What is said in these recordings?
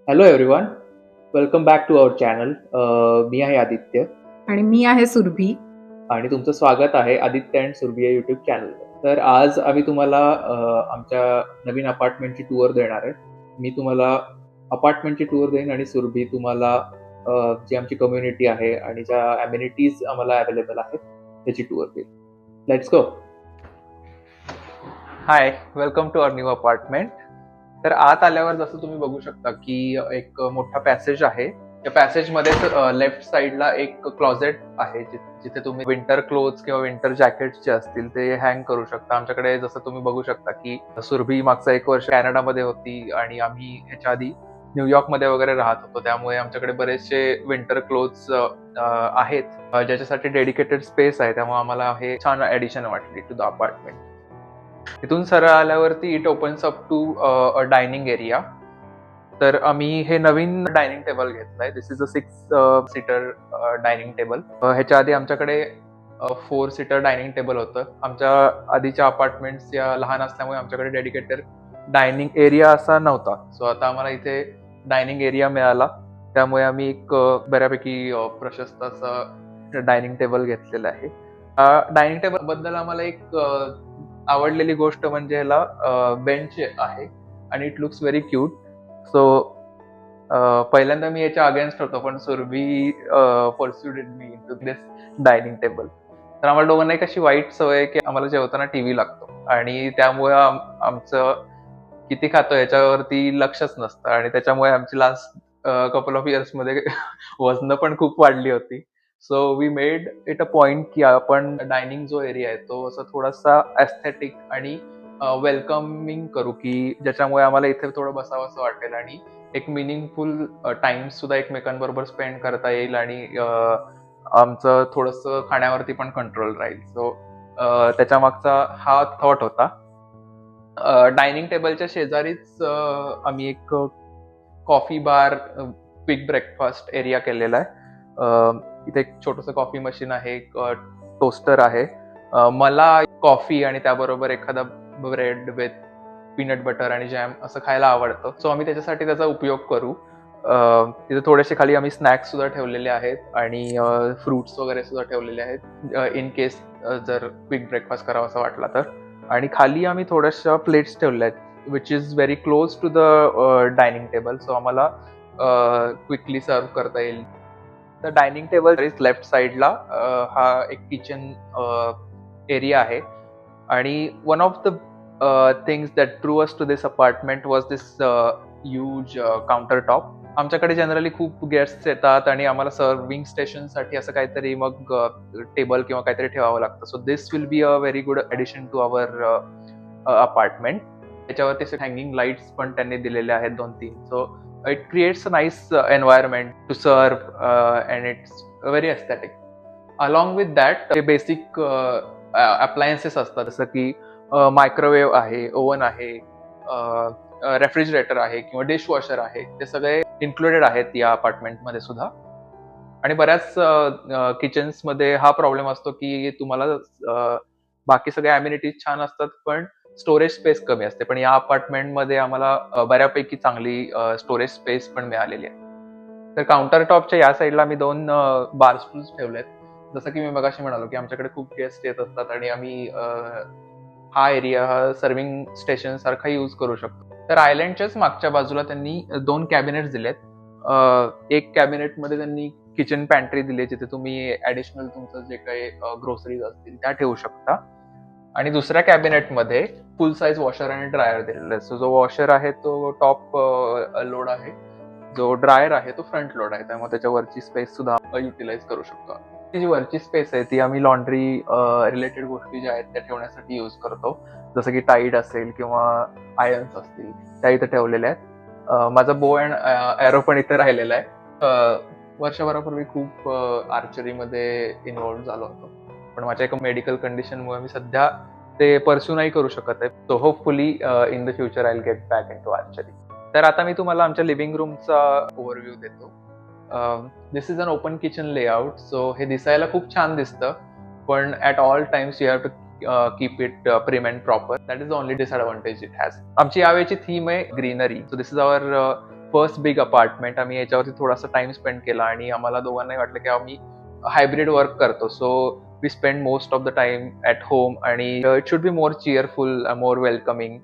Hello everyone, welcome back to our channel. मी आहे आदित्य आणि मी आहे सुरभी. आणि तुमचं स्वागत आहे आदित्य अँड सुरभी या युट्यूब चॅनलवर. तर आज आम्ही तुम्हाला आमच्या नवीन अपार्टमेंटची टूर देणार आहे. मी तुम्हाला अपार्टमेंटची टूर देईन आणि सुरभी तुम्हाला जी आमची कम्युनिटी आहे आणि ज्या अम्युनिटीज आम्हाला अवेलेबल आहेत त्याची टूर देईल. Let's go. Hi, welcome to our new apartment. तर आत आल्यावर जसं तुम्ही बघू शकता की एक मोठा पॅसेज आहे. त्या पॅसेजमध्ये लेफ्ट साइडला एक क्लॉजेट आहे जिथे तुम्ही विंटर क्लोथ्स किंवा विंटर जॅकेट्स जे असतील ते हँग करू शकता. आमच्याकडे जसं तुम्ही बघू शकता की सुरभी मागचा 1 वर्ष कॅनडामध्ये होती आणि आम्ही ह्याच्या आधी न्यूयॉर्कमध्ये वगैरे राहत होतो, त्यामुळे आमच्याकडे बरेचसे विंटर क्लोथ्स आहेत ज्याच्यासाठी डेडिकेटेड स्पेस आहे. त्यामुळे आम्हाला हे छान ऍडिशन वाटली टू द अपार्टमेंट. इथून सरळ आल्यावरती it opens up to a dining area. तर आम्ही हे नवीन डायनिंग टेबल घेतलंय. This is a 6 seater dining table. ह्याच्या आधी आमच्याकडे 4 सीटर डायनिंग टेबल होतं. आमच्या आधीच्या अपार्टमेंट्स या लहान असल्यामुळे आमच्याकडे डेडिकेटेड डायनिंग एरिया असा नव्हता. सो आता आम्हाला इथे डायनिंग एरिया मिळाला, त्यामुळे आम्ही एक बऱ्यापैकी प्रशस्त असं डायनिंग टेबल घेतलेलं आहे. डायनिंग टेबल बद्दल आम्हाला एक आवडलेली गोष्ट म्हणजे ह्याला बेंच आहे आणि it looks very cute. So पहिल्यांदा मी याच्या अगेन्स्ट होतो, पण Surabhi persuaded me to this dining table. तर आम्हाला दोघांना एक अशी वाईट सवय आहे की आम्हाला जेवताना टीव्ही लागतो आणि त्यामुळे आमचं किती खातो याच्यावरती लक्षच नसतं आणि त्याच्यामुळे आमची लास्ट कपल ऑफ इयर्स मध्ये वजन पण खूप वाढली होती. So we made it a point की आपण डायनिंग जो एरिया आहे तो असं थोडासा एस्थेटिक आणि वेलकमिंग करू, की ज्याच्यामुळे आम्हाला इथे थोडं बसावं असं वाटेल आणि एक मिनिंगफुल टाइम सुद्धा एकमेकांबरोबर स्पेंड करता येईल आणि आमचं थोडंसं खाण्यावरती पण कंट्रोल राहील. सो त्याच्या मागचा हा थॉट होता. डायनिंग टेबलच्या शेजारीच आम्ही एक कॉफी बार, क्विक ब्रेकफास्ट एरिया केलेला आहे. इथे एक छोटंसं कॉफी मशीन आहे, एक टोस्टर आहे. मला कॉफी आणि त्याबरोबर एखादा ब्रेड विथ पीनट बटर आणि जॅम असं खायला आवडतं. सो आम्ही त्याच्यासाठी त्याचा उपयोग करू. तिथे थोडेसे खाली आम्ही स्नॅक्स सुद्धा ठेवलेले आहेत आणि फ्रुट्स वगैरे सुद्धा ठेवलेले आहेत इन केस जर क्विक ब्रेकफास्ट करावा असं वाटला तर. आणि खाली आम्ही थोड्याशा प्लेट्स ठेवल्या आहेत which is very close to the dining table. So आम्हाला क्विकली सर्व करता येईल. तर डायनिंग टेबल लेफ्ट साइडला हा एक किचन एरिया आहे आणि one of the things that drew us to this apartment was this huge counter top. आमच्याकडे जनरली खूप गेस्ट्स येतात आणि आम्हाला सर्विंग स्टेशनसाठी असं काहीतरी मग टेबल किंवा काहीतरी ठेवावं लागतं. So this will be a very good addition to our apartment. त्याच्यावरती हँगिंग लाईट्स पण त्यांनी दिलेले आहेत 2-3. So it creates a nice environment to serve and it's very aesthetic. Along with that basic appliances असतात, जसं की मायक्रोवेव्ह आहे, oven आहे, रेफ्रिजरेटर आहे किंवा डिशवॉशर आहे. ते सगळे इन्क्लुडेड आहेत या अपार्टमेंटमध्ये सुद्धा. आणि बऱ्याच किचन्समध्ये हा प्रॉब्लेम असतो की तुम्हाला बाकी सगळ्या अम्युनिटीज छान असतात पण स्टोरेज स्पेस कमी असते. पण या अपार्टमेंटमध्ये आम्हाला बऱ्यापैकी चांगली स्टोरेज स्पेस पण मिळालेली आहे. तर काउंटर टॉपच्या या साईडला आम्ही 2 बार स्टूल्स ठेवलेत. जसं की मी मगाशी म्हणालो की आमच्याकडे खूप गेस्ट येत असतात आणि आम्ही हा एरिया सर्विंग स्टेशन सारखा यूज करू शकतो. तर आयलँडच्याच मागच्या बाजूला त्यांनी 2 कॅबिनेट्स दिलेत. एक कॅबिनेटमध्ये त्यांनी किचन पॅन्ट्री दिली, जिथे तुम्ही ऍडिशनल तुमचं जे काही ग्रोसरीज असतील त्या ठेवू शकता. आणि दुसऱ्या कॅबिनेटमध्ये फुल साईज वॉशर आणि ड्रायर दिलेला आहे. सो जो वॉशर आहे तो टॉप लोड आहे, जो ड्रायर आहे तो फ्रंट लोड आहे, त्यामुळे त्याच्यावरची स्पेस सुद्धा युटिलाइज करू शकतो. ती जी वरची स्पेस आहे ती आम्ही लॉन्ड्री रिलेटेड गोष्टी ज्या आहेत त्या ठेवण्यासाठी यूज करतो, जसं की टाईड असेल किंवा आयर्न्स असतील त्या इथे ठेवलेल्या आहेत. माझा बो अँड एरो पण इथे राहिलेला आहे. वर्षभरापूर्वी खूप आर्चरीमध्ये इन्व्हॉल्व्ह झालो होतो, पण माझ्या एका मेडिकल कंडिशनमुळे मी सध्या ते परस्यू नाही करू शकत आहे. So hopefully in the future I will get back in to archery. तर आता मी तुम्हाला आमच्या लिव्हिंग रूमचा ओव्हरव्ह्यू देतो. This is an open kitchen layout. So हे दिसायला खूप छान दिसतं, पण at all times you have to keep it prim and proper. That is the only disadvantage it has. आमची यावेळची थीम आहे greenery. So this is our first big apartment. आम्ही याच्यावरती थोडासा टाइम स्पेंड केला आणि आम्हाला दोघांनाही वाटलं की आम्ही हायब्रिड वर्क करतो. So we spend most of the time at home आणि it should be more cheerful, more welcoming.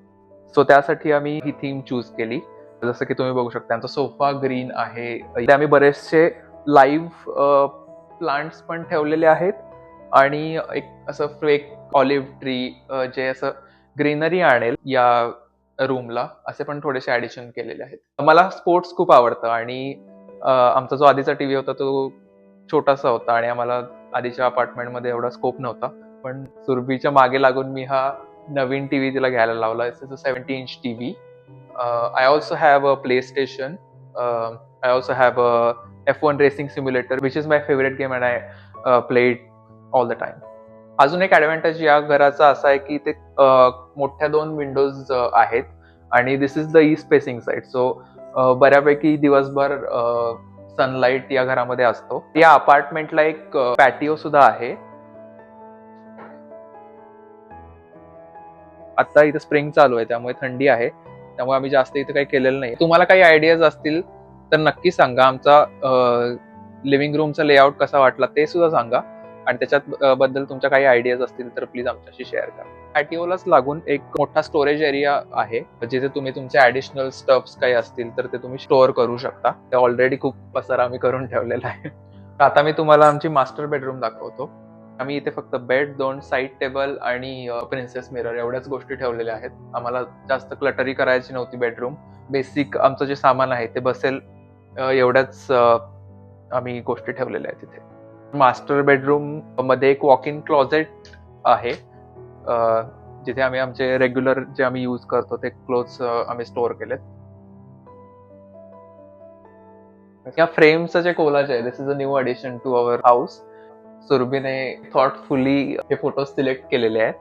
So त्यासाठी आम्ही ही थीम चूज केली. जसं की तुम्ही बघू शकता आमचा सोफा ग्रीन आहे. इथे आम्ही बरेचसे लाईव्ह प्लांट्स पण ठेवलेले आहेत आणि एक असं फेक ऑलिव्ह ट्री जे असं ग्रीनरी आणेल या रूमला, असे पण थोडेसे ऍडिशन केलेले आहेत. मला स्पोर्ट्स खूप आवडतं आणि आमचा जो आधीचा टीव्ही होता तो छोटासा होता आणि आम्हाला आधीच्या अपार्टमेंटमध्ये एवढा स्कोप नव्हता. पण सुरभीच्या मागे लागून मी हा नवीन टीव्ही तिला घ्यायला लावला. It's a 70 inch TV. I also have a PlayStation. I also have a F1 racing simulator, which is my favorite game and I play it all the time. अजून एक ऍडव्हान्टेज या घराचा असा आहे की ते मोठ्या 2 विंडोज आहेत आणि this is the east facing side. So बऱ्यापैकी दिवसभर सनलाईट या घरामध्ये असतो. या अपार्टमेंटला एक पॅटिओ सुद्धा आहे. आता इथे स्प्रिंग चालू आहे त्यामुळे थंडी आहे, त्यामुळे आम्ही जास्त इथे काही केलेलं नाही. तुम्हाला काही आयडियाज असतील तर नक्की सांगा. आमचा लिव्हिंग रूमचा लेआउट कसा वाटला ते सुद्धा सांगा आणि त्याच्यात बद्दल तुमच्या काही आयडियाज असतील तर प्लीज आमच्याशी शेअर करा. पॅटिओलाच लागून एक मोठा स्टोरेज एरिया आहे जिथे तुम्ही तुमचे ऍडिशनल स्टफ्स काही असतील तर ते तुम्ही स्टोअर करू शकता. ते ऑलरेडी खूप पसारा आम्ही करून ठेवलेला आहे. आता मी तुम्हाला आमची मास्टर बेडरूम दाखवतो. आम्ही इथे फक्त बेड, 2 साईड टेबल आणि प्रिन्सेस मिरर एवढ्याच गोष्टी ठेवलेल्या आहेत. आम्हाला जास्त क्लटरी करायची नव्हती बेडरूम. बेसिक आमचं जे सामान आहे ते बसेल एवढ्याच आम्ही गोष्टी ठेवलेल्या आहेत तिथे. मास्टर बेडरूम मध्ये एक वॉक इन क्लोजेट आहे जिथे आम्ही आमचे रेग्युलर जे आम्ही यूज करतो ते क्लोथ्स आम्ही स्टोअर केलेत. या फ्रेमचं जे कोलाज आहे, this is a new addition to our house. सुरभीने थॉटफुली हे फोटो सिलेक्ट केलेले आहेत.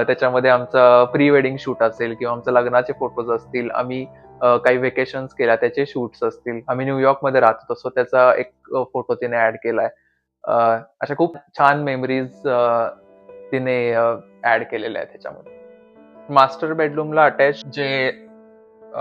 त्याच्यामध्ये आमचा प्री वेडिंग शूट असेल किंवा आमच्या लग्नाचे फोटोज असतील, आम्ही काही वेकेशन्स केल्या त्याचे शूट्स असतील, आम्ही न्यूयॉर्क मध्ये राहतो तसं त्याचा एक फोटो तिने ऍड केलाय. अशा खूप छान मेमरीज तिने ऍड केलेल्या आहेत त्याच्यामध्ये. मास्टर बेडरूमला अटॅच जे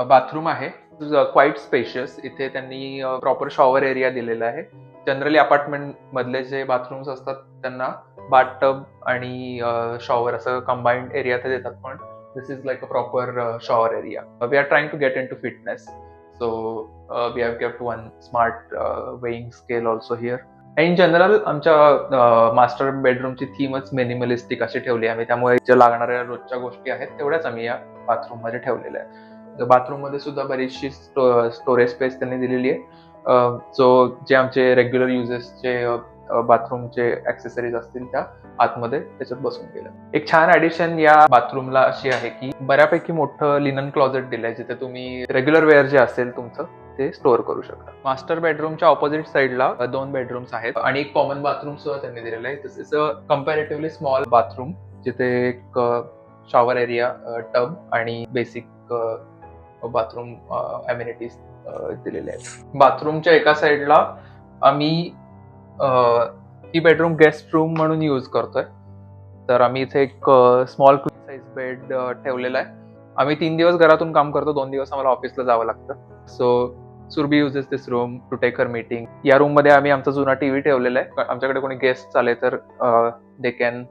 बाथरूम आहे क्वाईट स्पेशियस. इथे त्यांनी प्रॉपर शॉवर एरिया दिलेला आहे. जनरली अपार्टमेंट मधले जे बाथरूम्स असतात त्यांना बाथटब आणि शॉवर असं कंबाईंड एरिया ते देतात, पण this is like a proper shower area. We are trying to get in to fitness, so we have kept one smart weighing scale also here. In general आमच्या master बेडरूमची थीमच minimalistic अशी ठेवली आहे आम्ही, त्यामुळे ज्या लागणाऱ्या रोजच्या गोष्टी आहेत तेवढ्याच आम्ही या बाथरूम मध्ये ठेवलेल्या आहेत. बाथरूम मध्ये सुद्धा बरीचशी स्टोरेज स्पेस त्यांनी दिलेली आहे. जे आमचे रेग्युलर युजेसचे बाथरूमचे ऍक्सेसरीज असतील त्या आतमध्ये त्याच्यात बसून गेलं. एक छान ऍडिशन या बाथरूमला अशी आहे की बऱ्यापैकी मोठं लिनन क्लॉजेट दिलंय जिथे तुम्ही रेग्युलर वेअर जे असेल तुमचं ते स्टोअर करू शकता. मास्टर बेडरूमच्या ऑपोजिट साइडला 2 बेडरूम्स आहेत आणि एक कॉमन बाथरूम सुद्धा त्यांनी दिलेलं आहे. This is a comparatively small bathroom जिथे एक शॉवर एरिया, टब आणि बेसिक बाथरूम अमेनिटीज दिलेले आहेत. बाथरूमच्या एका साइडला आम्ही ही बेडरूम गेस्ट रूम म्हणून यूज करतोय. तर आम्ही इथे एक स्मॉल क्वीन साइज बेड ठेवलेला आहे. आम्ही 3 दिवस घरातून काम करतो, 2 दिवस आम्हाला ऑफिसला जावं लागतं. So Surabhi uses this room to take her meeting. या रूम मध्ये आम्ही आमचा जुना टीव्ही ठेवलेला आहे. आमच्याकडे कोणी गेस्ट आले तर they can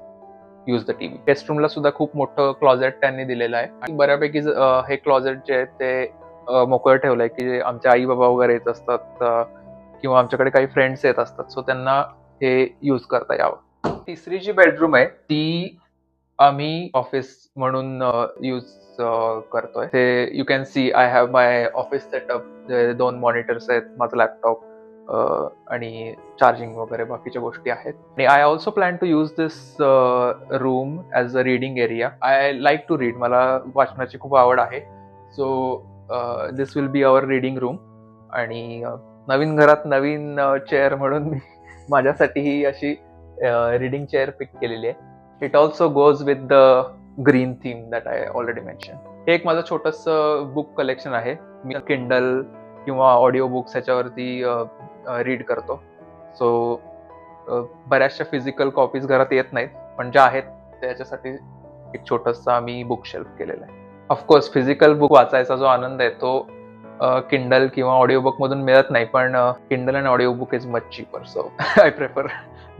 use the TV. Guest रूमला सुद्धा खूप मोठं क्लॉजेट त्यांनी दिलेलं आहे आणि बऱ्यापैकी हे क्लॉजेट जे आहे ते मोकळं ठेवलंय की आमचे आई बाबा वगैरे येत असतात किंवा आमच्याकडे काही फ्रेंड्स येत असतात, सो त्यांना हे यूज करता यावं. तिसरी जी बेडरूम आहे ती आम्ही ऑफिस म्हणून यूज करतोय. ते you can see I have my office setup. 2 monitors आहेत, माझा लॅपटॉप आणि चार्जिंग वगैरे बाकीच्या गोष्टी आहेत. आणि I also plan to use this room as a reading area. I like to read. मला वाचनाची खूप आवड आहे. So this will be our reading room. आणि नवीन घरात नवीन चेअर म्हणून मी माझ्यासाठी ही अशी रीडिंग चेअर पिक केलेली आहे. It also goes with the green theme that I already mention. हे एक माझं छोटंसं बुक कलेक्शन आहे. मी किंडल किंवा ऑडिओ बुक्स ह्याच्यावरती रीड करतो. सो बऱ्याचशा फिजिकल कॉपीज घरात येत नाहीत, पण ज्या आहेत त्याच्यासाठी एक छोटंसं आम्ही बुक शेल्फ केलेलं आहे. ऑफकोर्स फिजिकल बुक वाचायचा जो आनंद आहे तो किंडल किंवा ऑडिओ बुक मधून मिळत नाही, पण Kindle and audio book is much cheaper, so I prefer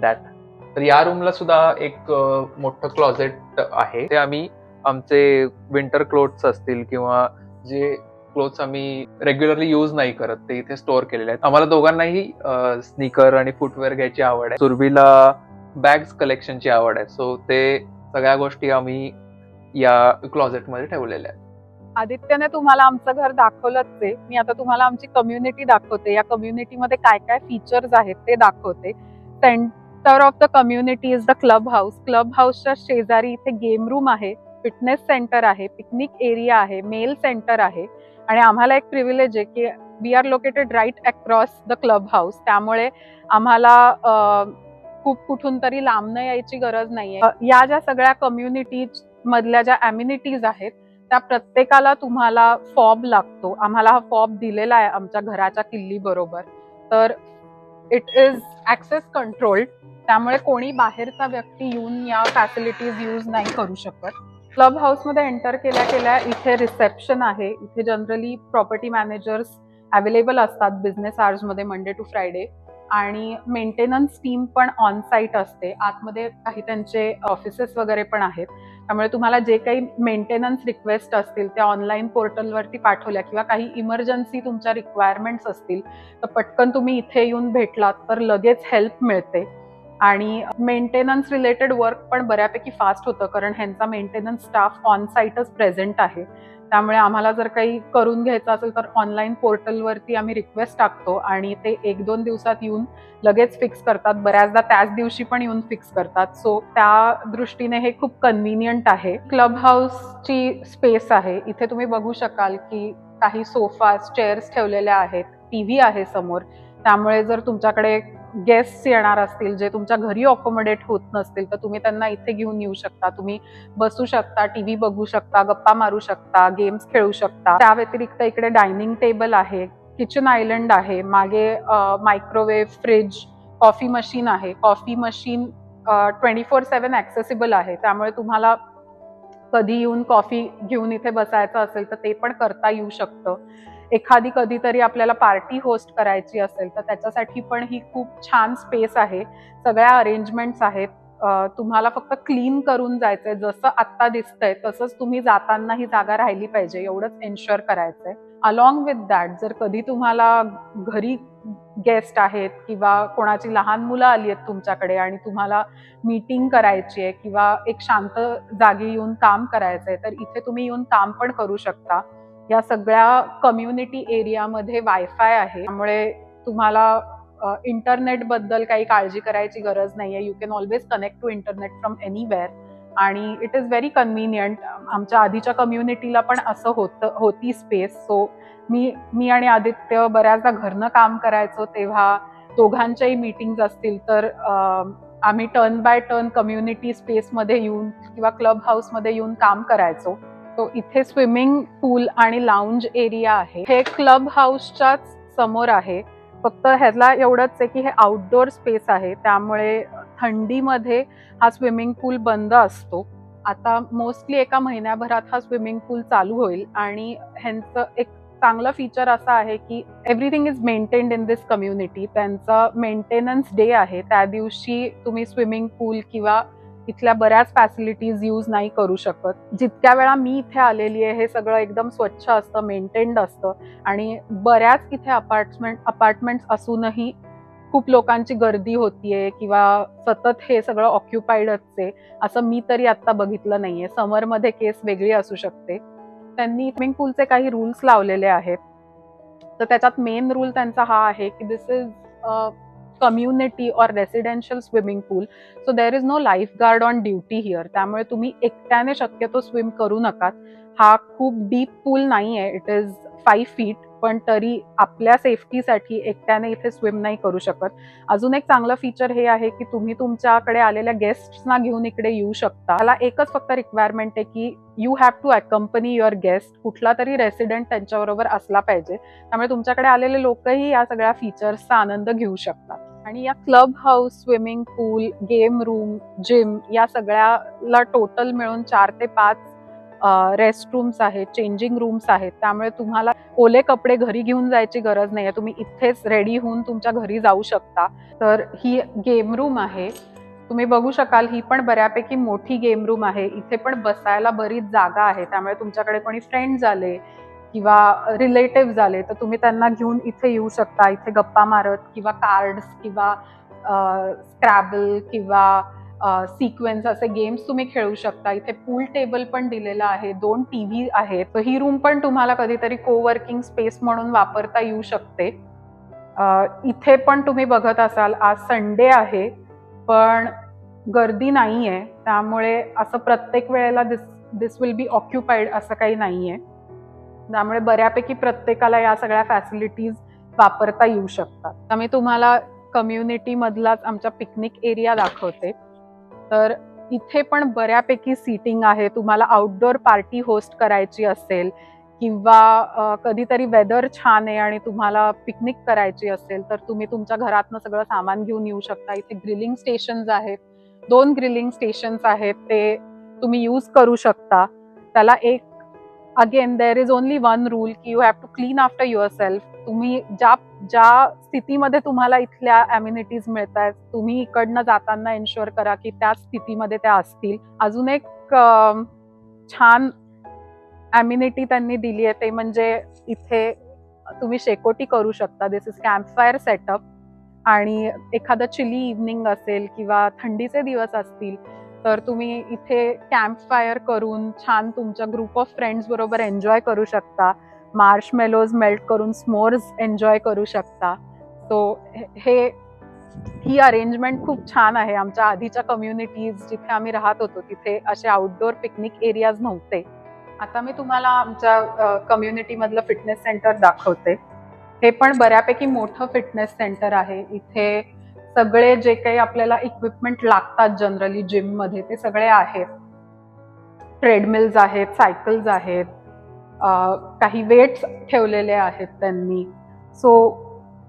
that. तर या रूमला सुद्धा एक मोठं क्लॉजेट आहे. ते आम्ही आमचे विंटर क्लोथ्स असतील किंवा जे क्लोथ्स आम्ही रेग्युलरली यूज नाही करत ते इथे स्टोअर केलेले आहेत. आम्हाला दोघांनाही स्नीकर आणि फुटवेअर घ्यायची आवड आहे. सुरभीला बॅग्स कलेक्शनची आवड आहे, सो ते सगळ्या गोष्टी आम्ही या क्लॉजेटमध्ये ठेवलेल्या आहेत. आदित्यने तुम्हाला आमचं घर दाखवलंच आहे. मी आता तुम्हाला आमची कम्युनिटी दाखवते. या कम्युनिटीमध्ये काय काय फीचर्स आहेत ते दाखवते. Centre of the community is the club house. Club हाऊसच्या शेजारी इथे गेम रूम आहे, फिटनेस सेंटर आहे, पिकनिक एरिया आहे, मेल सेंटर आहे आणि आम्हाला एक प्रिव्हिलेज आहे की we are located right across the club house. त्यामुळे आम्हाला खूप कुठून तरी लांबनं यायची गरज नाहीये. या ज्या सगळ्या कम्युनिटीज मधल्या ज्या अम्युनिटीज आहेत त्या प्रत्येकाला तुम्हाला फॉब लागतो. आम्हाला हा फॉब दिलेला आहे आमच्या घराच्या किल्ली बरोबर. तर इट इज ऍक्सेस कंट्रोल्ड, त्यामुळे कोणी बाहेरचा व्यक्ती येऊन या फॅसिलिटीज यूज नाही करू शकत. क्लब हाऊसमध्ये एंटर केल्या केल्या इथे रिसेप्शन आहे. इथे जनरली प्रॉपर्टी मॅनेजर्स अवेलेबल असतात बिझनेस आवर्समध्ये मंडे टू फ्रायडे आणि मेंटेनन्स टीम पण ऑन साईट असते. आतमध्ये काही त्यांचे ऑफिसेस वगैरे पण आहेत. त्यामुळे तुम्हाला जे काही मेंटेनन्स रिक्वेस्ट असतील त्या ऑनलाईन पोर्टलवरती पाठवल्या किंवा काही इमर्जन्सी तुमच्या रिक्वायरमेंट्स असतील तर पटकन तुम्ही इथे येऊन भेटलात तर लगेच हेल्प मिळते. आणि मेंटेनन्स रिलेटेड वर्क पण बऱ्यापैकी फास्ट होतं कारण ह्यांचा मेंटेनन्स स्टाफ ऑन साईटच प्रेझेंट आहे. त्यामुळे आम्हाला जर काही करून घ्यायचं असेल तर ऑनलाईन पोर्टलवरती आम्ही रिक्वेस्ट टाकतो आणि ते 1-2 दिवसात येऊन लगेच फिक्स करतात. बऱ्याचदा त्याच दिवशी पण येऊन फिक्स करतात. सो त्या दृष्टीने हे खूप कन्व्हिनियंट आहे. क्लब हाऊसची स्पेस आहे. इथे तुम्ही बघू शकाल की काही सोफाज, चेअर्स ठेवलेल्या आहेत, टीव्ही आहे समोर. त्यामुळे जर तुमच्याकडे गेस्ट येणार असतील जे तुमच्या घरी अकोमोडेट होत नसतील तर तुम्ही त्यांना इथे घेऊन येऊ शकता. तुम्ही बसू शकता, टीव्ही बघू शकता, गप्पा मारू शकता, गेम्स खेळू शकता. त्या व्यतिरिक्त इकडे डायनिंग टेबल आहे, किचन आयलंड आहे, मागे मायक्रोवेव्ह, फ्रिज, कॉफी मशीन आहे. कॉफी मशीन 24/7 ऍक्सेसिबल आहे. त्यामुळे तुम्हाला कधी येऊन कॉफी घेऊन इथे बसायचं असेल तर ते पण करता येऊ शकतं. एखादी कधीतरी आपल्याला पार्टी होस्ट करायची असेल तर त्याच्यासाठी पण ही खूप छान स्पेस आहे. सगळ्या अरेंजमेंट्स आहेत. तुम्हाला फक्त क्लीन करून जायचंय. जसं आत्ता दिसतंय तसंच तुम्ही जाताना ही जागा राहिली पाहिजे एवढंच एन्श्युअर करायचंय. अलॉंग विथ दॅट जर कधी तुम्हाला घरी गेस्ट आहेत किंवा कोणाची लहान मुलं आली आहेत तुमच्याकडे आणि तुम्हाला मीटिंग करायची आहे किंवा एक शांत जागी येऊन काम करायचंय तर इथे तुम्ही येऊन काम पण करू शकता. या सगळ्या कम्युनिटी एरियामध्ये वायफाय आहे. त्यामुळे तुम्हाला इंटरनेट बद्दल काही काळजी करायची गरज नाहीये. You can always connect to internet from anywhere आणि इट इज व्हेरी कन्व्हिनियंट. आमच्या आधीच्या कम्युनिटीला पण असं होती स्पेस. सो मी आणि आदित्य बऱ्याचदा घरनं काम करायचो तेव्हा दोघांच्याही मीटिंग्स असतील तर आम्ही टर्न बाय टर्न कम्युनिटी स्पेसमध्ये येऊन किंवा क्लब हाऊसमध्ये येऊन काम करायचो. तो इथे स्विमिंग पूल आणि लाऊंज एरिया आहे. हे क्लब हाऊसच्याच समोर आहे. फक्त ह्याला एवढंच आहे की हे आउटडोअर स्पेस आहे. त्यामुळे थंडीमध्ये हा स्विमिंग पूल बंद असतो. आता मोस्टली एका महिन्याभरात हा स्विमिंग पूल चालू होईल आणि ह्यांचं एक चांगलं फीचर असं आहे की everything is maintained in this community. त्यांचा मेंटेनन्स डे आहे. त्या दिवशी तुम्ही स्विमिंग पूल किंवा इथल्या बऱ्याच फॅसिलिटीज यूज नाही करू शकत. जितक्या वेळा मी इथे आलेली आहे हे सगळं एकदम स्वच्छ असतं, मेंटेन्ड असतं आणि बऱ्याच इथे अपार्टमेंट्स असूनही खूप लोकांची गर्दी होतीये किंवा सतत हे सगळं ऑक्युपाईडच आहे असं मी तरी आता बघितलं नाहीये. समरमध्ये केस वेगळी असू शकते. त्यांनी स्विमिंग पूलचे काही रूल्स लावलेले आहेत. तर त्याच्यात मेन रूल त्यांचा हा आहे की दिस इज कम्युनिटी और residential swimming pool, so there is no lifeguard on duty here. त्यामुळे तुम्ही एकट्याने शक्यतो स्विम करू नका. हा खूप डीप पूल नाहीये, इट इज 5 फीट, पण तरी आपल्या सेफ्टीसाठी एकट्याने इथे स्विम नाही करू शकत. अजून एक चांगलं फीचर हे आहे की तुम्ही तुमच्याकडे आलेल्या गेस्टना घेऊन इकडे येऊ शकता. मला एकच फक्त रिक्वायरमेंट आहे की you have to accompany your guest. कुठला तरी रेसिडेंट त्यांच्याबरोबर असला पाहिजे. त्यामुळे तुमच्याकडे आलेले लोकही या सगळ्या फीचर्सचा आनंद घेऊ शकतात. आणि या क्लब हाऊस, स्विमिंग पूल, गेम रूम, जिम या सगळ्याला टोटल मिळून 4 ते 5 रेस्ट रूम्स आहेत, चेंजिंग रूम्स आहेत. त्यामुळे तुम्हाला ओले कपडे घरी घेऊन जायची गरज नाहीये. तुम्ही इथेच रेडी होऊन तुमच्या घरी जाऊ शकता. तर ही गेम रूम आहे. तुम्ही बघू शकाल, ही पण बऱ्यापैकी मोठी गेम रूम आहे. इथे पण बसायला बरीच जागा आहे. त्यामुळे तुमच्याकडे कोणी फ्रेंड्स आले किंवा रिलेटिव्ह आले तर तुम्ही त्यांना घेऊन इथे येऊ शकता. इथे गप्पा मारत किंवा कार्ड्स किंवा स्क्रॅबल किंवा सिक्वेन्स असे गेम्स तुम्ही खेळू शकता. इथे पूल टेबल पण दिलेला आहे, 2 टीव्ही आहेत. तर ही रूम पण तुम्हाला कधीतरी कोवर्किंग स्पेस म्हणून वापरता येऊ शकते. इथे पण तुम्ही बघत असाल, आज संडे आहे पण गर्दी नाहीये, त्यामुळे असं प्रत्येक वेळेला दिस विल बी ऑक्युपाईड असं काही नाहीये. त्यामुळे बऱ्यापैकी प्रत्येकाला या सगळ्या फॅसिलिटीज वापरता येऊ शकतात. आता मी तुम्हाला कम्युनिटी मधलाच आमचा पिकनिक एरिया दाखवते. तर इथे पण बऱ्यापैकी सीटिंग आहे. तुम्हाला आउटडोअर पार्टी होस्ट करायची असेल किंवा कधीतरी वेदर छान आहे आणि तुम्हाला पिकनिक करायची असेल तर तुम्ही तुमच्या घरातनं सगळं सामान घेऊन येऊ शकता. इथे ग्रिलिंग स्टेशन्स आहेत, 2 ग्रिलिंग स्टेशन्स आहेत, ते तुम्ही यूज करू शकता. त्याला एक again there is only one rule की you have to clean after yourself. तुम्ही ज्या स्थितीमध्ये तुम्हाला इथल्या अम्युनिटीज मिळत आहेत, तुम्ही इकडनं जाताना एन्शुअर करा की त्याच स्थितीमध्ये त्या असतील. अजून एक छान अम्युनिटी त्यांनी दिली आहे ते म्हणजे इथे तुम्ही शेकोटी करू शकता. This is campfire setup. आणि एखादं चिली इव्हनिंग असेल किंवा थंडीचे दिवस असतील तर तुम्ही इथे कॅम्पफायर करून छान तुमच्या ग्रुप ऑफ फ्रेंड्स बरोबर एन्जॉय करू शकता. मार्शमेलोज मेल्ट करून स्मोर्स एन्जॉय करू शकता. सो ही अरेंजमेंट खूप छान आहे. आमच्या आधीच्या कम्युनिटीज जिथे आम्ही राहत होतो तिथे असे आउटडोअर पिकनिक एरियाज नव्हते. आता मी तुम्हाला आमच्या कम्युनिटी मधलं फिटनेस सेंटर दाखवते. हे पण बऱ्यापैकी मोठं फिटनेस सेंटर आहे. इथे सगळे जे काही आपल्याला इक्विपमेंट लागतात जनरली जिम मध्ये ते सगळे आहेत. ट्रेडमिल्स आहेत, सायकल्स आहेत, काही वेट्स ठेवलेले आहेत त्यांनी. सो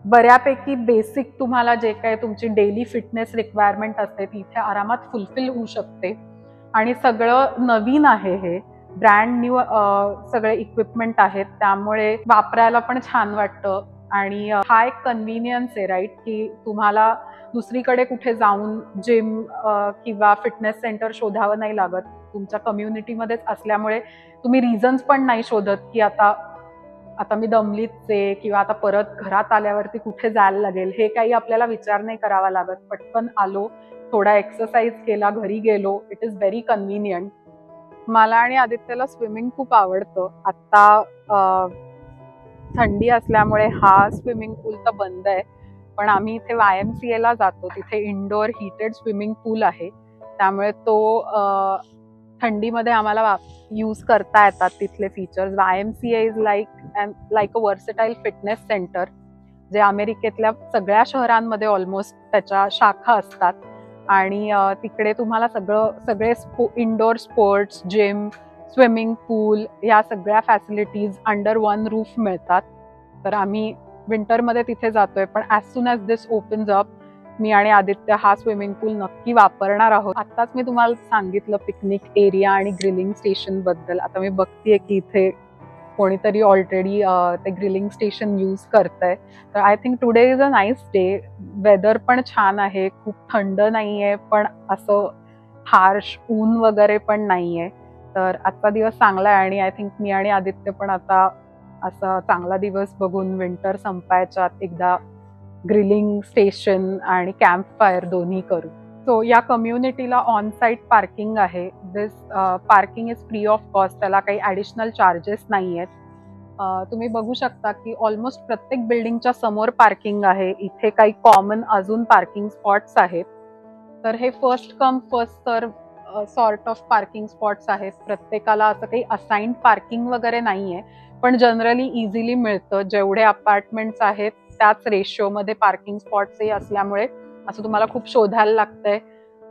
बऱ्यापैकी बेसिक तुम्हाला जे काही तुमची डेली फिटनेस रिक्वायरमेंट असते ती इथे आरामात फुलफिल होऊ शकते. आणि सगळं नवीन आहे, हे ब्रँड न्यू सगळे इक्विपमेंट आहेत, त्यामुळे वापरायला पण छान वाटतं. आणि हा एक कन्व्हिनियन्स आहे राईट, की तुम्हाला दुसरीकडे कुठे जाऊन जिम किंवा फिटनेस सेंटर शोधावं नाही लागत. तुमच्या कम्युनिटीमध्येच असल्यामुळे तुम्ही रिझन्स पण नाही शोधत की आता मी दमलीच आहे किंवा आता परत घरात आल्यावरती कुठे जायला लागेल. हे काही आपल्याला विचार नाही करावा लागत. पटकन आलो, थोडा एक्सरसाइज केला, घरी गेलो. It is very convenient. मला आणि आदित्यला स्विमिंग खूप आवडतं. आता थंडी असल्यामुळे हा स्विमिंग पूल तर बंद आहे, पण आम्ही इथे YMCA ला जातो. तिथे इंडोर हीटेड स्विमिंग पूल आहे, त्यामुळे तो थंडीमध्ये आम्हाला यूज करता येतात तिथले features. YMCA is like a versatile fitness centre, जे अमेरिकेतल्या सगळ्या शहरांमध्ये ऑलमोस्ट त्याच्या शाखा असतात. आणि तिकडे तुम्हाला सगळे इंडोर स्पोर्ट्स, जिम, स्विमिंग पूल या सगळ्या फॅसिलिटीज अंडर वन रूफ मिळतात. तर आम्ही विंटरमध्ये तिथे जातोय, पण ॲज सून ॲज दिस ओपन्स अप मी आणि आदित्य हा स्विमिंग पूल नक्की वापरणार आहोत. आताच मी तुम्हाला सांगितलं पिकनिक एरिया आणि ग्रिलिंग स्टेशन बद्दल. आता मी बघतेय की इथे कोणीतरी ऑलरेडी ते ग्रिलिंग स्टेशन यूज करतंय. तर I think today is a nice day. Weather पण छान आहे, खूप थंड नाहीये पण असं हार्श ऊन वगैरे पण नाहीये. तर आजचा दिवस चांगला आहे आणि आय थिंक मी आणि आदित्य पण आता असा चांगला दिवस बघून विंटर संपायच्या आत एकदा ग्रिलिंग स्टेशन आणि कॅम्प फायर दोन्ही करू. सो या कम्युनिटीला ऑन साईट पार्किंग आहे. This parking is free of cost. त्याला काही ॲडिशनल चार्जेस नाही आहेत. तुम्ही बघू शकता की ऑलमोस्ट प्रत्येक बिल्डिंगच्या समोर पार्किंग आहे. इथे काही कॉमन अजून पार्किंग स्पॉट्स आहेत. तर हे first come first serve sort of parking spots आहेत. प्रत्येकाला असं काही असाइन्ड पार्किंग वगैरे नाहीये, पण जनरली इझिली मिळतं. जेवढे अपार्टमेंट्स आहेत त्याच रेशिओमध्ये पार्किंग स्पॉट्सही असल्यामुळे असं तुम्हाला खूप शोधायला लागतंय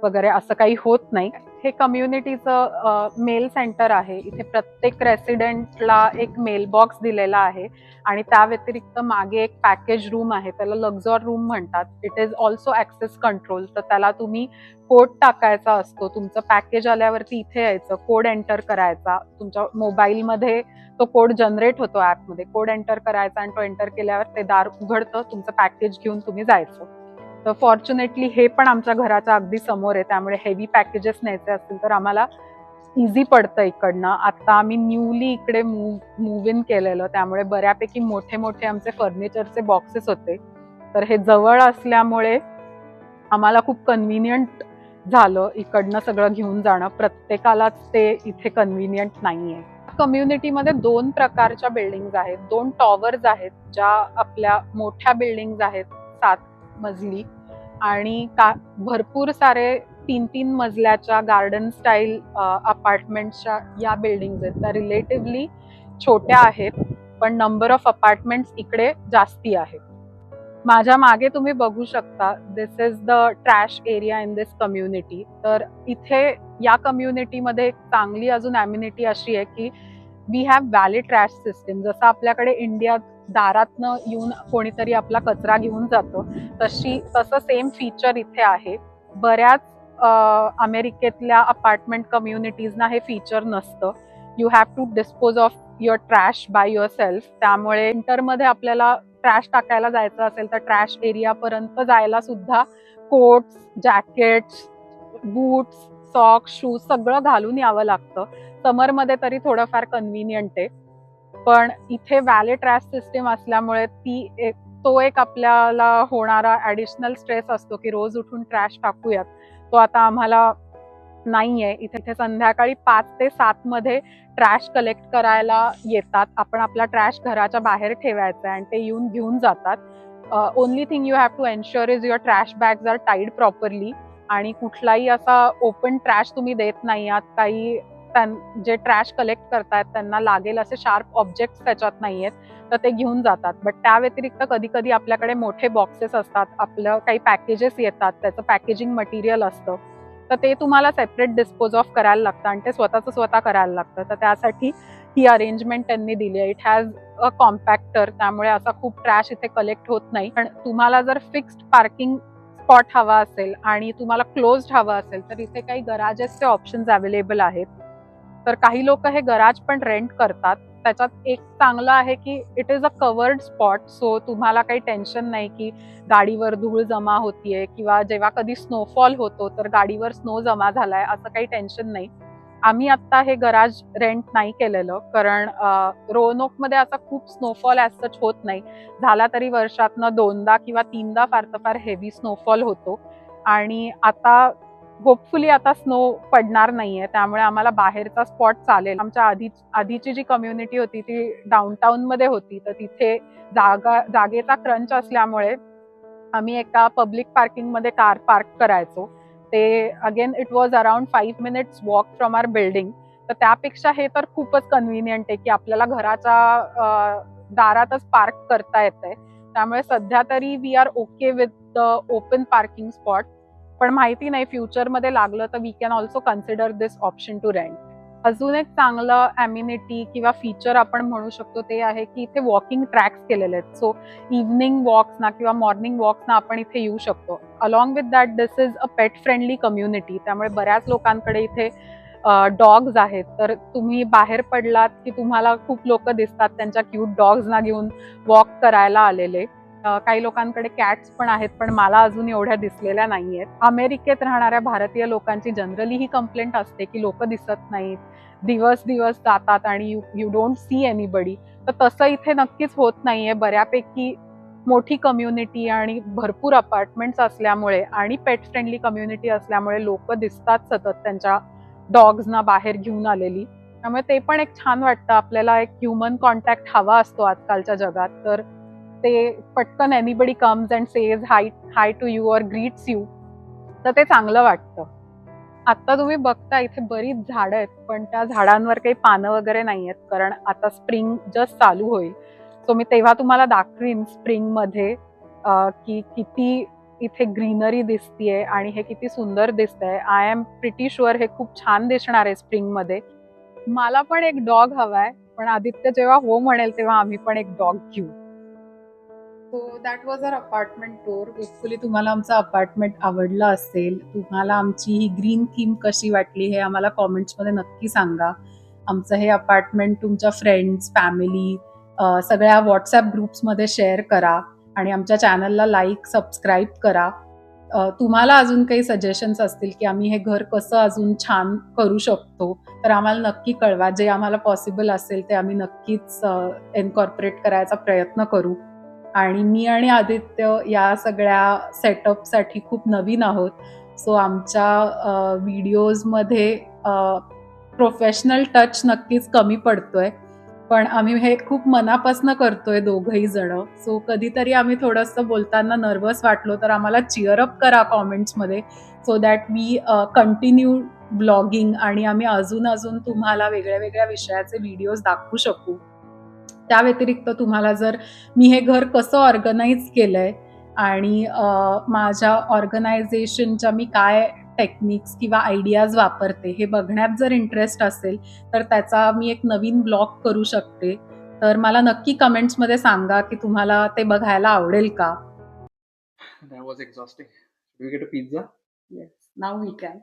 वगैरे असं काही होत नाही. हे कम्युनिटीचं मेल सेंटर आहे. इथे प्रत्येक रेसिडेंटला एक मेल बॉक्स दिलेला आहे आणि त्या व्यतिरिक्त मागे एक पॅकेज रूम आहे, त्याला लक्झर रूम म्हणतात. It is also access control. तर त्याला तुम्ही कोड टाकायचा असतो. तुमचं पॅकेज आल्यावरती इथे यायचं, कोड एंटर करायचा. तुमच्या मोबाईलमध्ये तो कोड जनरेट होतो ॲपमध्ये. कोड एंटर करायचा आणि तो एंटर केल्यावर ते दार उघडतं. तुमचं पॅकेज घेऊन तुम्ही जायचं. तर फॉर्च्युनेटली हे पण आमच्या घराच्या अगदी समोर आहे, त्यामुळे हेवी पॅकेजेस न्यायचे असतील तर आम्हाला इझी पडतं इकडनं. आता आम्ही न्यूली इकडे मूव्ह इन केलेलं, त्यामुळे बऱ्यापैकी मोठे मोठे आमचे फर्निचरचे बॉक्सेस होते. तर हे जवळ असल्यामुळे आम्हाला खूप कन्व्हिनियंट झालं इकडनं सगळं घेऊन जाणं. प्रत्येकालाच ते इथे कन्व्हिनियंट नाहीये. कम्युनिटीमध्ये 2 प्रकारच्या बिल्डिंग्स आहेत. 2 टॉवर्स आहेत, ज्या आपल्या मोठ्या बिल्डिंग्स आहेत 7 मजली, आणि भरपूर सारे 3-3 मजल्याच्या गार्डन स्टाईल अपार्टमेंट्सच्या या बिल्डिंग्स आहेत. त्या रिलेटिव्हली छोट्या आहेत, पण नंबर ऑफ अपार्टमेंट्स इकडे जास्ती आहेत. माझ्या मागे तुम्ही बघू शकता, this is the trash area in this community. तर इथे या कम्युनिटीमध्ये एक चांगली अजून ॲम्युनिटी अशी आहे की we have valet trash system. जसं आपल्याकडे इंडियात दारातनं येऊन कोणीतरी आपला कचरा घेऊन जातं, तसं सेम फीचर इथे आहे. बऱ्याच अमेरिकेतल्या अपार्टमेंट कम्युनिटीजना हे फीचर नसतं. You have to dispose of your trash by yourself. त्यामुळे विंटरमध्ये आपल्याला ट्रॅश टाकायला जायचं असेल तर ट्रॅश एरियापर्यंत जायला सुद्धा quotes, jackets, boots, socks, shoes सगळं घालून यावं लागतं. समरमध्ये तरी थोडंफार कन्व्हिनियंट आहे, पण इथे व्हॅले ट्रॅश सिस्टीम असल्यामुळे तो एक आपल्याला होणारा ॲडिशनल स्ट्रेस असतो की रोज उठून ट्रॅश टाकूयात, तो आता आम्हाला नाहीये. इथे संध्याकाळी 5 ते 7 मध्ये ट्रॅश कलेक्ट करायला येतात. आपण आपला ट्रॅश घराच्या बाहेर ठेवायचा आणि ते येऊन घेऊन जातात. Only thing you have to ensure is your trash bags are tied properly, आणि कुठलाही असा ओपन ट्रॅश तुम्ही देत नाही आहात. काही जे ट्रॅश कलेक्ट करतायत त्यांना लागेल असे शार्प ऑब्जेक्ट्स त्याच्यात नाहीयेत, तर ते घेऊन जातात. बट त्या व्यतिरिक्त कधी कधी आपल्याकडे मोठे बॉक्सेस असतात, आपलं काही पॅकेजेस येतात, त्याचं पॅकेजिंग मटेरियल असतं, तर ते तुम्हाला सेपरेट डिस्पोज ऑफ करायला लागतं आणि ते स्वतः करायला लागतं. तर त्यासाठी ही अरेंजमेंट त्यांनी दिली आहे. इट हॅज अ कॉम्पॅक्टर, त्यामुळे असा खूप ट्रॅश इथे कलेक्ट होत नाही. पण तुम्हाला जर फिक्स्ड पार्किंग स्पॉट हवा असेल आणि तुम्हाला क्लोज्ड हवा असेल तर इथे काही गराजेसचे ऑप्शन्स अवेलेबल आहेत. तर काही लोक हे गराज पण रेंट करतात. त्याच्यात एक चांगलं आहे की it is a covered spot, so तुम्हाला काही टेन्शन नाही की गाडीवर धूळ जमा होतीये किंवा जेव्हा कधी स्नोफॉल होतो तर गाडीवर स्नो जमा झालाय असं काही टेन्शन नाही. आम्ही आता हे गराज रेंट नाही केलेलं, कारण रोनोकमध्ये असा खूप स्नोफॉल ॲज सच होत नाही. झाला तरी वर्षातनं 2दा किंवा 3दा फार तर फार हेवी स्नोफॉल होतो, आणि आता होपफुली आता स्नो पडणार नाहीये, त्यामुळे आम्हाला बाहेरचा स्पॉट चालेल. आमच्या आधीची जी कम्युनिटी होती ती डाऊनटाऊन मध्ये होती, तर तिथे जागेचा क्रंच असल्यामुळे आम्ही एका पब्लिक पार्किंग मध्ये कार पार्क करायचो. ते again it was around 5 minutes walk from our building. तर त्यापेक्षा हे तर खूपच कन्व्हिनियंट आहे की आपल्याला घराच्या दारातच पार्क करता येतंय. त्यामुळे सध्या तरी we are okay with the open parking spot. पण माहिती नाही, फ्युचरमध्ये लागलं तर we can also consider this option to rent. अजून एक चांगलं ॲम्युनिटी किंवा फीचर आपण म्हणू शकतो ते आहे की इथे वॉकिंग ट्रॅक्स केलेले आहेत. सो इव्हनिंग वॉक्सना किंवा मॉर्निंग वॉक्सना आपण इथे येऊ शकतो. Along with that this is a pet friendly community, त्यामुळे बऱ्याच लोकांकडे इथे डॉग्स आहेत. तर तुम्ही बाहेर पडलात की तुम्हाला खूप लोक दिसतात त्यांच्या क्यूट डॉग्सना घेऊन वॉक करायला आलेले. काही लोकांकडे कॅट्स पण आहेत, पण मला अजून एवढ्या दिसलेल्या नाहीयेत. अमेरिकेत राहणाऱ्या भारतीय लोकांची जनरली ही कंप्लेंट असते की लोक दिसत नाहीत, दिवस जातात आणि यू डोंट सी एनीबडी. तर तसं इथे नक्कीच होत नाहीये. बऱ्यापैकी मोठी कम्युनिटी आणि भरपूर अपार्टमेंट्स असल्यामुळे आणि पेट फ्रेंडली कम्युनिटी असल्यामुळे लोक दिसतात सतत त्यांच्या डॉग्सना बाहेर घेऊन आलेली. त्यामुळे ते पण एक छान वाटतं. आपल्याला एक ह्युमन कॉन्टॅक्ट हवा असतो आजकालच्या जगात, तर ते पटकन anybody comes and says hi to you or greets you, तर ते चांगलं वाटतं. आता तुम्ही बघता इथे बरीच झाडं आहेत, पण त्या झाडांवर काही पानं वगैरे नाहीयेत, कारण आता स्प्रिंग जस्ट चालू होईल. सो मी तेव्हा तुम्हाला दाखवीन स्प्रिंगमध्ये की किती इथे ग्रीनरी दिसतीये आणि हे किती सुंदर दिसतंय. आय एम प्रिटी शुअर हे खूप छान दिसणार आहे स्प्रिंगमध्ये. मला पण एक डॉग हवाय, पण आदित्य जेव्हा हो म्हणेल तेव्हा आम्ही पण एक डॉग घेऊ. So that was our apartment tour. Hopefully तुम्हाला आमचं अपार्टमेंट आवडलं असेल. तुम्हाला आमची ही ग्रीन थीम कशी वाटली हे आम्हाला कॉमेंट्समध्ये नक्की सांगा. आमचं हे अपार्टमेंट तुमच्या फ्रेंड्स, फॅमिली, सगळ्या व्हॉट्सॲप ग्रुप्समध्ये शेअर करा आणि आमच्या चॅनलला लाईक, सबस्क्राईब करा. तुम्हाला अजून काही सजेशन्स असतील की आम्ही हे घर कसं अजून छान करू शकतो तर आम्हाला नक्की कळवा. जे आम्हाला पॉसिबल असेल ते आम्ही नक्कीच इनकॉर्पोरेट करायचा प्रयत्न करू. आणि मी आणि आदित्य या सगळ्या सेटअपसाठी खूप नवीन आहोत. सो आमच्या व्हिडिओजमध्ये प्रोफेशनल टच नक्कीच कमी पडतोय, पण आम्ही हे खूप मनापासून करतोय दोघंही जण. सो कधीतरी आम्ही थोडंसं बोलताना नर्वस वाटलो तर आम्हाला चिअरअप करा कॉमेंट्समध्ये, so that we continue blogging आणि आम्ही अजून तुम्हाला वेगळ्या वेगळ्या विषयाचे व्हिडिओज दाखवू शकू. त्या व्यतिरिक्त तुम्हाला जर मी हे घर कसं ऑर्गनाईज केलंय आणि माझ्या ऑर्गनायझेशनच्या मी काय टेक्निक्स किंवा आयडियाज वापरते हे बघण्यात जर इंटरेस्ट असेल तर त्याचा मी एक नवीन ब्लॉग करू शकते. तर मला नक्की कमेंट्समध्ये सांगा की तुम्हाला ते बघायला आवडेल का. That was exhausting. Should we get a pizza? Yes, now we can.